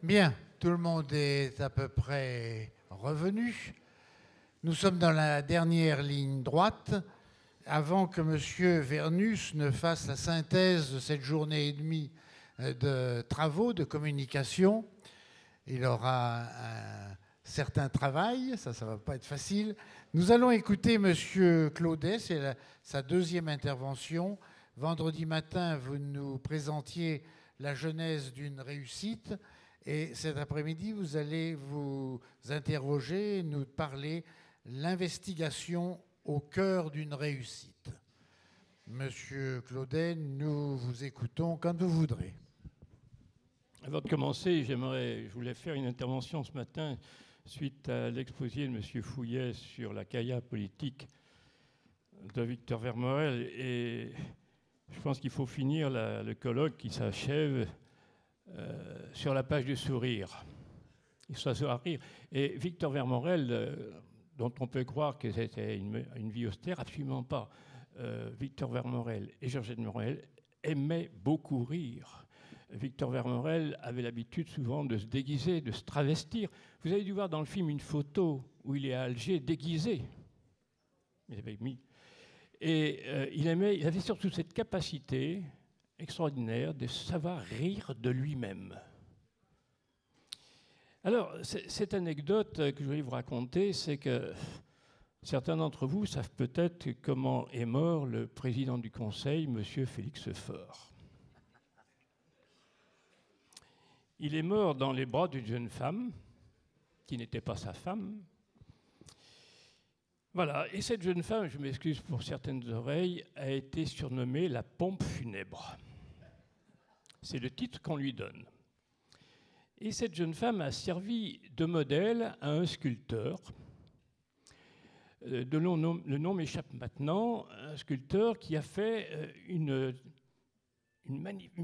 Bien, tout le monde est à peu près revenu. Nous sommes dans la dernière ligne droite. Avant que M. Vernus ne fasse la synthèse de cette journée et demie de travaux, de communication, il aura un certain travail, ça ne va pas être facile. Nous allons écouter M. Claudet, c'est sa deuxième intervention. Vendredi matin, vous nous présentiez la genèse d'une réussite. Et cet après-midi, vous allez vous interroger, nous parler l'investigation au cœur d'une réussite. Monsieur Claudet, nous vous écoutons quand vous voudrez. Avant de commencer, je voulais faire une intervention ce matin suite à l'exposé de M. Fouillet sur la caïa politique de Victor Vermorel. Et je pense qu'il faut finir le colloque qui s'achève sur la page du sourire. Il soit rire. Et Victor Vermorel, dont on peut croire que c'était une vie austère, absolument pas. Victor Vermorel et Georgette Morel aimaient beaucoup rire. Victor Vermorel avait l'habitude souvent de se déguiser, de se travestir. Vous avez dû voir dans le film une photo où il est à Alger déguisé. Il avait mis. Et il avait surtout cette capacité extraordinaire de savoir rire de lui-même. Alors, cette anecdote que je voulais vous raconter, c'est que certains d'entre vous savent peut-être comment est mort le président du Conseil, M. Félix Faure. Il est mort dans les bras d'une jeune femme, qui n'était pas sa femme. Voilà, et cette jeune femme, je m'excuse pour certaines oreilles, a été surnommée la pompe funèbre. C'est le titre qu'on lui donne. Et cette jeune femme a servi de modèle à un sculpteur. Le nom m'échappe maintenant, un sculpteur qui a fait une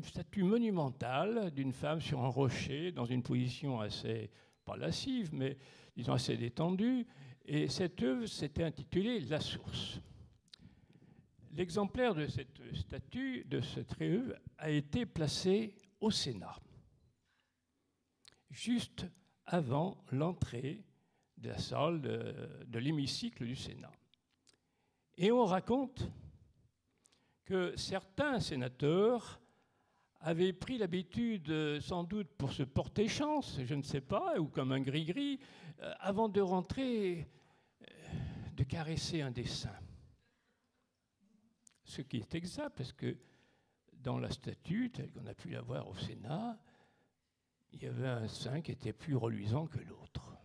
statue monumentale d'une femme sur un rocher dans une position assez, pas lascive, mais disons assez détendue. Et cette œuvre s'était intitulée La Source. L'exemplaire de cette statue, de cette œuvre, a été placé au Sénat, juste avant l'entrée de la salle de l'hémicycle du Sénat. Et on raconte que certains sénateurs avaient pris l'habitude, sans doute pour se porter chance, je ne sais pas, ou comme un gris-gris, avant de rentrer, de caresser un dessin. Ce qui est exact, parce que dans la statue, telle qu'on a pu la voir au Sénat, il y avait un sein qui était plus reluisant que l'autre.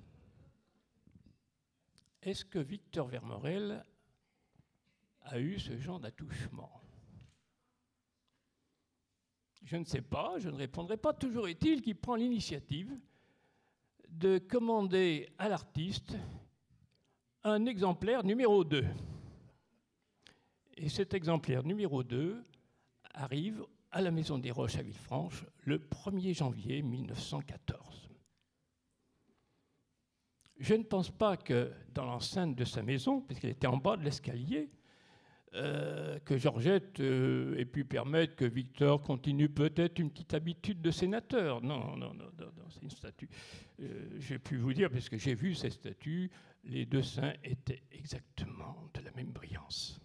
Est-ce que Victor Vermorel a eu ce genre d'attouchement ? Je ne sais pas, je ne répondrai pas. Toujours est-il qu'il prend l'initiative de commander à l'artiste un exemplaire numéro 2. Et cet exemplaire numéro 2 arrive à la Maison des Roches à Villefranche le 1er janvier 1914. Je ne pense pas que dans l'enceinte de sa maison, puisqu'elle était en bas de l'escalier, que Georgette ait pu permettre que Victor continue peut-être une petite habitude de sénateur. Non, c'est une statue. J'ai pu vous dire, parce que j'ai vu cette statue, les deux seins étaient exactement de la même brillance.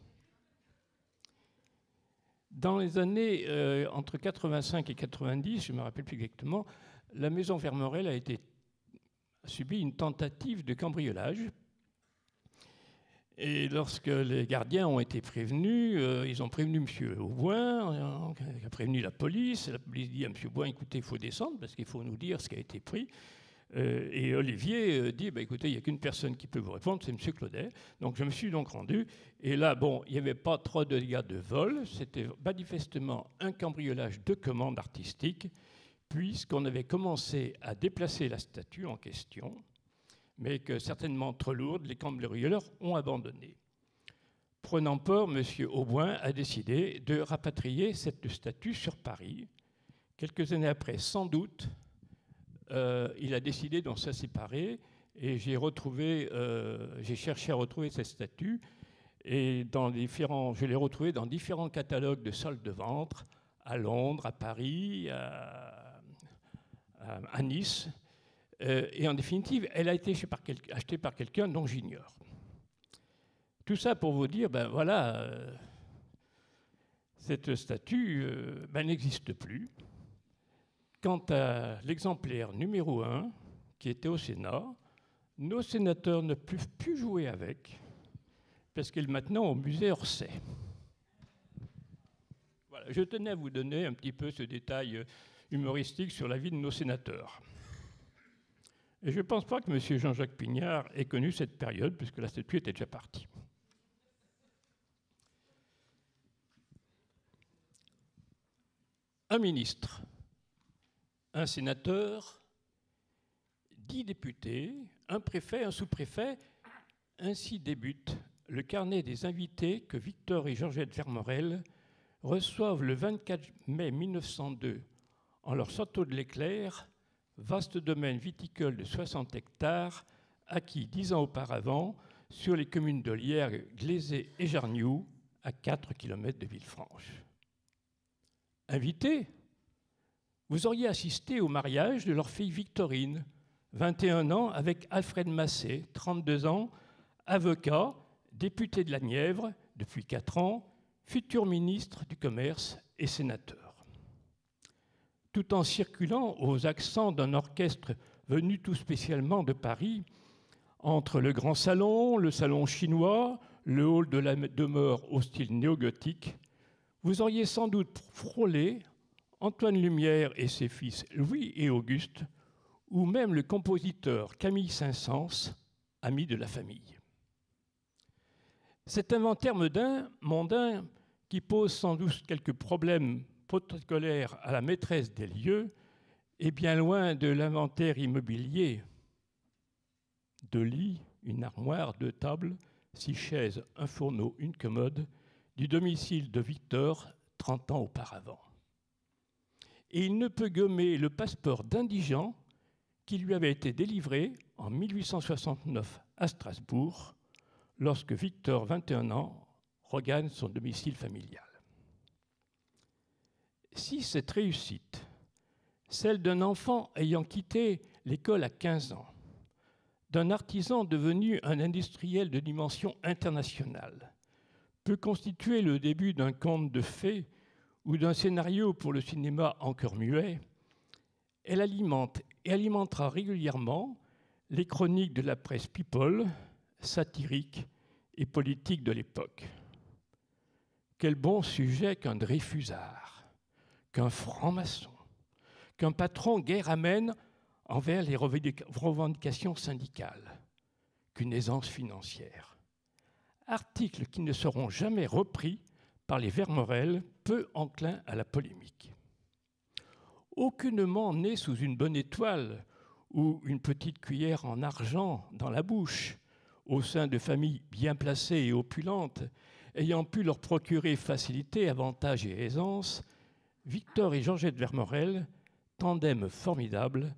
Dans les années entre 85 et 90, je ne me rappelle plus exactement, la maison Vermorel a subi une tentative de cambriolage. Et lorsque les gardiens ont été prévenus, ils ont prévenu M. Auboin, qui a prévenu la police. La police dit à M. Auboin, écoutez, il faut descendre parce qu'il faut nous dire ce qui a été pris. Et Olivier dit, écoutez, il n'y a qu'une personne qui peut vous répondre, c'est M. Claudet. Donc je me suis donc rendu. Et là, il n'y avait pas trop de dégâts de vol. C'était manifestement un cambriolage de commande artistique, puisqu'on avait commencé à déplacer la statue en question, mais que certainement trop lourde, les cambrioleurs ont abandonné. Prenant peur, M. Auboin a décidé de rapatrier cette statue sur Paris. Quelques années après, sans doute, il a décidé d'en se séparer et j'ai cherché à retrouver cette statue et je l'ai retrouvée dans différents catalogues de salles de vente à Londres, à Paris, à Nice. Et en définitive, elle a été achetée par quelqu'un dont j'ignore. Tout ça pour vous dire, ben voilà, cette statue n'existe plus. Quant à l'exemplaire numéro 1, qui était au Sénat, nos sénateurs ne peuvent plus jouer avec, parce qu'elle est maintenant au musée Orsay. Voilà, je tenais à vous donner un petit peu ce détail humoristique sur la vie de nos sénateurs. Et je ne pense pas que M. Jean-Jacques Pignard ait connu cette période, puisque la statue était déjà partie. Un ministre, un sénateur, 10 députés, un préfet, un sous-préfet, ainsi débute le carnet des invités que Victor et Georgette Vermorel reçoivent le 24 mai 1902 en leur château de l'Éclair, vaste domaine viticole de 60 hectares, acquis 10 ans auparavant sur les communes de Liergues, Glaisé et Jarniou, à 4 km de Villefranche. Invités, vous auriez assisté au mariage de leur fille Victorine, 21 ans, avec Alfred Massé, 32 ans, avocat, député de la Nièvre depuis 4 ans, futur ministre du Commerce et sénateur. Tout en circulant aux accents d'un orchestre venu tout spécialement de Paris, entre le grand salon, le salon chinois, le hall de la demeure au style néo-gothique, vous auriez sans doute frôlé Antoine Lumière et ses fils Louis et Auguste, ou même le compositeur Camille Saint-Saëns, ami de la famille. Cet inventaire mondain, qui pose sans doute quelques problèmes protocolaires à la maîtresse des lieux, est bien loin de l'inventaire immobilier. 2 lits, une armoire, 2 tables, 6 chaises, un fourneau, une commode, du domicile de Victor 30 ans auparavant. Et il ne peut gommer le passeport d'indigent qui lui avait été délivré en 1869 à Strasbourg, lorsque Victor, 21 ans, regagne son domicile familial. Si cette réussite, celle d'un enfant ayant quitté l'école à 15 ans, d'un artisan devenu un industriel de dimension internationale, peut constituer le début d'un conte de fées ou d'un scénario pour le cinéma encore muet, elle alimente et alimentera régulièrement les chroniques de la presse people, satirique et politique de l'époque. Quel bon sujet qu'un Dreyfusard, qu'un franc-maçon, qu'un patron guère amène envers les revendications syndicales, qu'une aisance financière. Articles qui ne seront jamais repris par les Vermorel, peu enclins à la polémique. Aucunement né sous une bonne étoile ou une petite cuillère en argent dans la bouche, au sein de familles bien placées et opulentes, ayant pu leur procurer facilité, avantages et aisance, Victor et Georgette Vermorel, tandem formidable,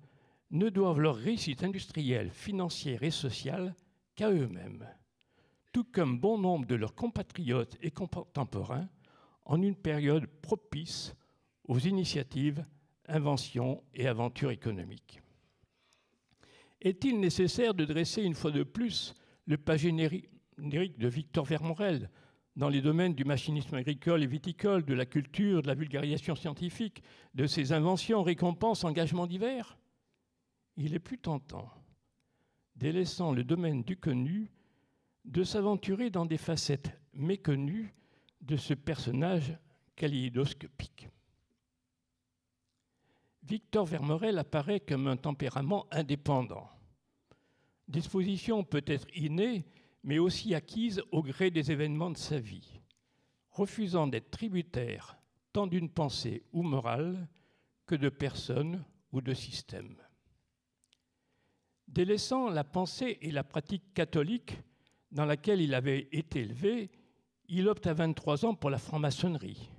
ne doivent leur réussite industrielle, financière et sociale qu'à eux-mêmes, tout comme bon nombre de leurs compatriotes et contemporains en une période propice aux initiatives, inventions et aventures économiques. Est-il nécessaire de dresser une fois de plus le pas générique de Victor Vermorel dans les domaines du machinisme agricole et viticole, de la culture, de la vulgarisation scientifique, de ses inventions, récompenses, engagements divers? Il est plus tentant, délaissant le domaine du connu, de s'aventurer dans des facettes méconnues de ce personnage kaléidoscopique. Victor Vermorel apparaît comme un tempérament indépendant. Disposition peut-être innée, mais aussi acquise au gré des événements de sa vie, refusant d'être tributaire tant d'une pensée ou morale que de personnes ou de systèmes. Délaissant la pensée et la pratique catholique dans laquelle il avait été élevé, il opte à 23 ans pour la franc-maçonnerie,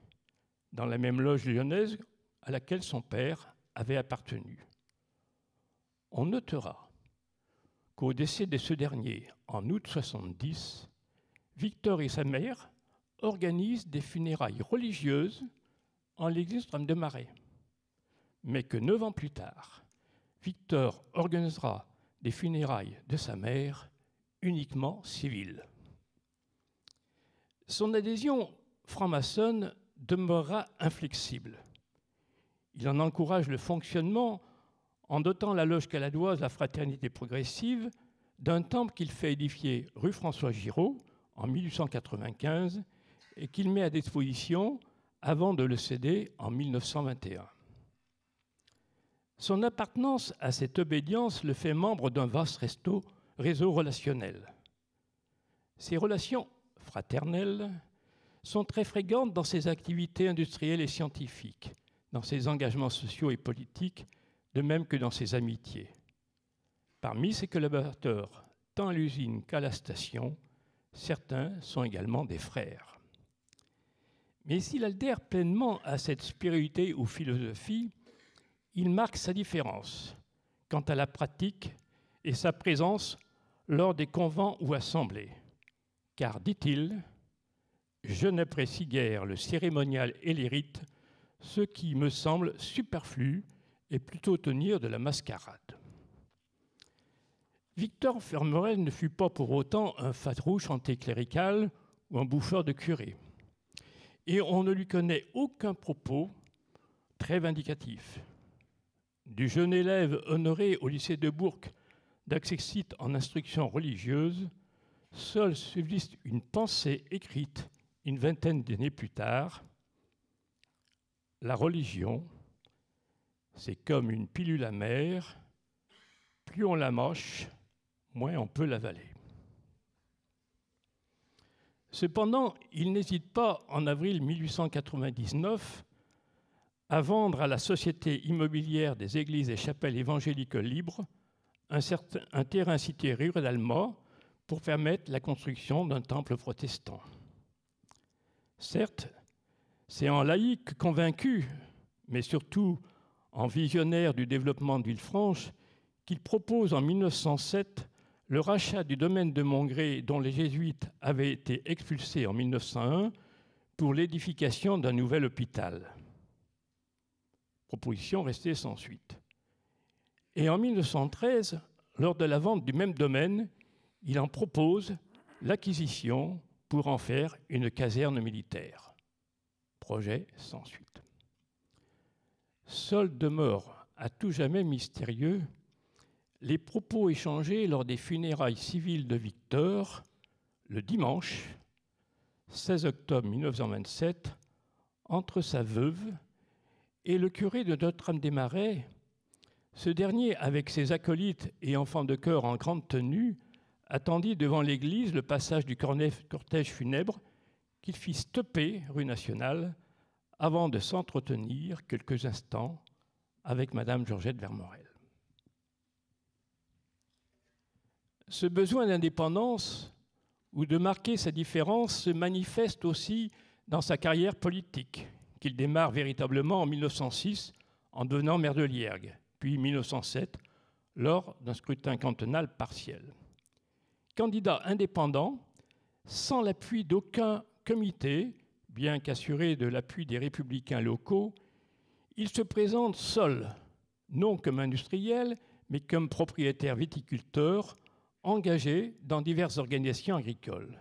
dans la même loge lyonnaise à laquelle son père avait appartenu. On notera qu'au décès de ce dernier, en août 70, Victor et sa mère organisent des funérailles religieuses en l'église de Marais, mais que 9 ans plus tard, Victor organisera des funérailles de sa mère uniquement civiles. Son adhésion franc-maçonne demeurera inflexible. Il en encourage le fonctionnement en dotant la loge caladoise, la Fraternité progressive, d'un temple qu'il fait édifier rue François Giraud en 1895 et qu'il met à disposition avant de le céder en 1921. Son appartenance à cette obédience le fait membre d'un vaste réseau relationnel. Ces relations fraternelles sont très fréquentes dans ses activités industrielles et scientifiques, dans ses engagements sociaux et politiques, de même que dans ses amitiés. Parmi ses collaborateurs, tant à l'usine qu'à la station, certains sont également des frères. Mais s'il adhère pleinement à cette spiritualité ou philosophie, il marque sa différence quant à la pratique et sa présence lors des convents ou assemblées. Car, dit-il, « Je n'apprécie guère le cérémonial et les rites, ce qui me semble superflu et plutôt tenir de la mascarade. » Victor Vermorel ne fut pas pour autant un farouche anticlérical ou un bouffeur de curé. Et on ne lui connaît aucun propos très vindicatif. Du jeune élève honoré au lycée de Bourg d'accessit en instruction religieuse, seule subsiste une pensée écrite une vingtaine d'années plus tard. La religion, c'est comme une pilule amère, plus on la mâche, moins on peut l'avaler. Cependant, il n'hésite pas, en avril 1899, à vendre à la Société immobilière des églises et chapelles évangéliques libres un terrain situé rue d'Alma pour permettre la construction d'un temple protestant. Certes, c'est en laïc convaincu, mais surtout en visionnaire du développement de Villefranche, qu'il propose en 1907 le rachat du domaine de Montgré dont les jésuites avaient été expulsés en 1901 pour l'édification d'un nouvel hôpital. Proposition restée sans suite. Et en 1913, lors de la vente du même domaine, il en propose l'acquisition pour en faire une caserne militaire. Projet sans suite. Seul demeure à tout jamais mystérieux les propos échangés lors des funérailles civiles de Victor, le dimanche 16 octobre 1927, entre sa veuve et le curé de Notre-Dame-des-Marais. Ce dernier, avec ses acolytes et enfants de chœur en grande tenue, attendit devant l'église le passage du cortège funèbre qu'il fit stopper rue Nationale avant de s'entretenir quelques instants avec Madame Georgette Vermorel. Ce besoin d'indépendance ou de marquer sa différence se manifeste aussi dans sa carrière politique, qu'il démarre véritablement en 1906 en devenant maire de Liergues, puis 1907 lors d'un scrutin cantonal partiel. Candidat indépendant, sans l'appui d'aucun comité, bien qu'assuré de l'appui des républicains locaux, il se présente seul, non comme industriel, mais comme propriétaire viticulteur, engagé dans diverses organisations agricoles.